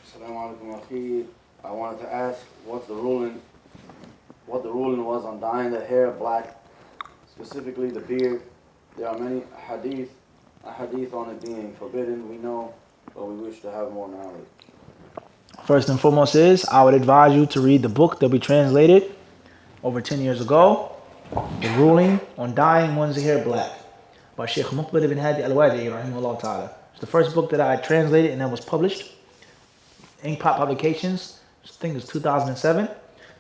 Assalamu alaikum akhi. I wanted to ask what the ruling was on dyeing the hair black, specifically the beard. There are many hadith on it being forbidden, we know, but we wish to have more knowledge. First and foremost is, I would advise you to read the book that we translated over 10 years ago, The Ruling on Dyeing One's Hair Black, by Sheikh Muqbil ibn Hadi al-Wadi'i, rahimahullah ta'ala. It's the first book that I translated and that was published. Inkpot Publications, I think it was 2007.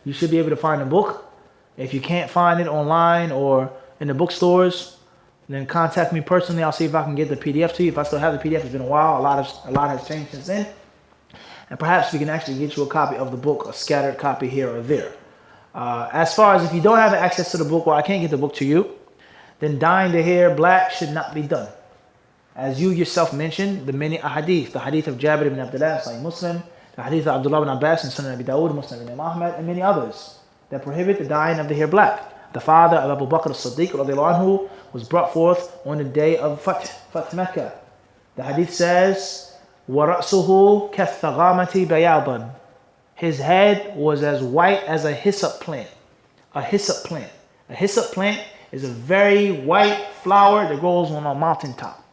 You should be able to find the book. If you can't find it online or in the bookstores, then contact me personally. I'll see if I can get the PDF to you. If I still have the PDF, it's been a while. A lot has changed since then. And perhaps we can actually get you a copy of the book, a scattered copy here or there. As far as if you don't have access to the book or I can't get the book to you, then dyeing the hair black should not be done. As you yourself mentioned, the many ahadith, the hadith of Jabir ibn Abdullah, Sahih Muslim, the hadith of Abdullah ibn Abbas and Sunan Abi Dawud, Muslim ibn Ahmad, and many others that prohibit the dyeing of the hair black. The father of Abu Bakr as-Siddiq radiallahu anhu was brought forth on the day of Fath Mecca. The hadith says, وَرَأْسُهُ كَالثَّغَامَةِ بَيَاضًا. His head was as white as a hyssop plant. A hyssop plant. A hyssop plant is a very white flower that grows on a mountaintop.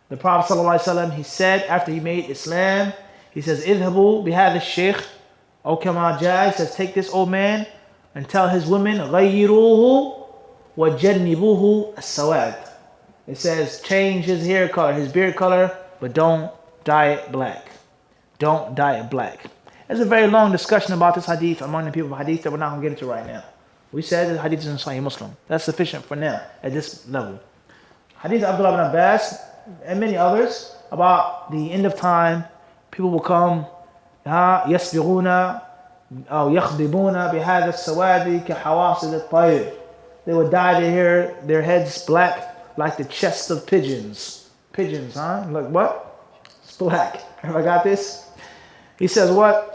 The Prophet ﷺ, he said after he made Islam, he says, اذهبوا بهذا الشيخ أو كما جاء, he says, take this old man and tell his women, غيروه وجنبوه السواد. It says, change his hair color, his beard color, but don't dye it black. Don't dye it black. There's a very long discussion about this hadith among the people of hadith that we're not going to get into right now. We said that hadith is in Sahih Muslim. That's sufficient for now at this level. Hadith of Abdullah ibn Abbas and many others about the end of time, people will come يَسْبِغُونَ أو يَخْضِبُونَ بِهَذَا السَّوَادِ كَحَوَاصِلِ الطَّيْرِ. They would dye their heads black like the chests of pigeons. Pigeons, huh? Look, what? It's black. Have I got this? He says what?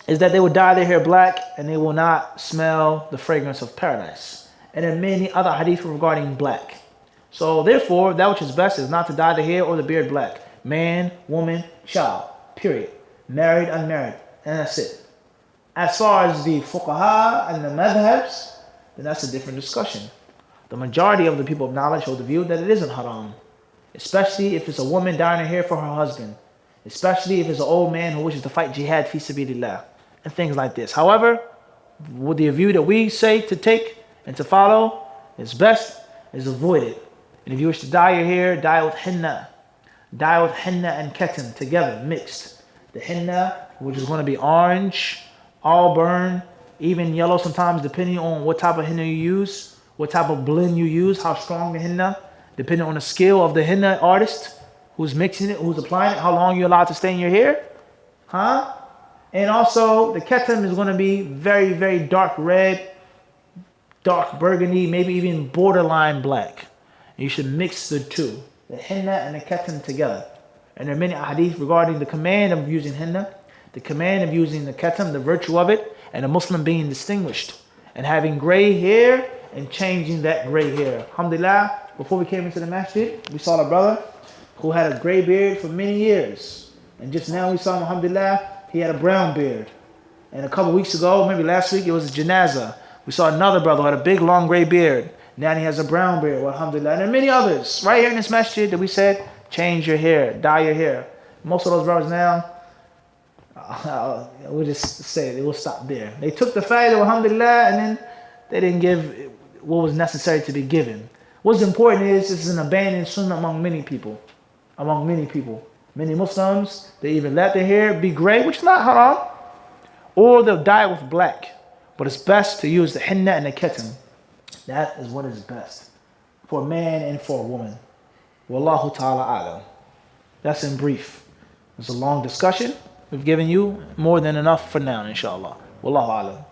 Is that they would dye their hair black and they will not smell the fragrance of paradise. And there are many other hadith regarding black. So therefore, that which is best is not to dye the hair or the beard black. Man, woman, child, period. Married, unmarried, and that's it. As far as the fuqaha and the madhabs, then that's a different discussion. The majority of the people of knowledge hold the view that it isn't haram. Especially if it's a woman dyeing her hair for her husband. Especially if it's an old man who wishes to fight jihad fi sabilillah. And things like this. However, with the view that we say to take and to follow, is best is avoid it. And if you wish to dye your hair, dye with henna. Dye with henna and ketan together, mixed. The henna, which is going to be orange, auburn, even yellow sometimes, depending on what type of henna you use, what type of blend you use, how strong the henna, depending on the skill of the henna artist who's mixing it, who's applying it, how long you're allowed to stay in your hair. And also, the ketan is going to be very, very dark red, dark burgundy, maybe even borderline black. You should mix the two, the henna and the ketan together. And there are many hadith regarding the command of using henna, the command of using the ketan, the virtue of it, and a Muslim being distinguished and having gray hair and changing that gray hair. Alhamdulillah, before we came into the masjid, we saw a brother who had a gray beard for many years. And just now we saw him, alhamdulillah, he had a brown beard. And a couple weeks ago, maybe last week, it was a janazah. We saw another brother who had a big, long gray beard. Now he has a brown beard, well, alhamdulillah. And there are many others right here in this masjid that we said, change your hair, dye your hair. Most of those brothers now, we'll just say, we'll stop there. They took the fact that, alhamdulillah, and then they didn't give what was necessary to be given. What's important is, this is an abandoned sunnah among many people. Among many people. Many Muslims, they either let their hair be gray, which is not haram, or they'll dye it with black. But it's best to use the henna and the ketan. That is what is best for a man and for a woman. Wallahu ta'ala a'lam. That's in brief. It's a long discussion. We've given you more than enough for now, inshallah. Wallahu a'lam.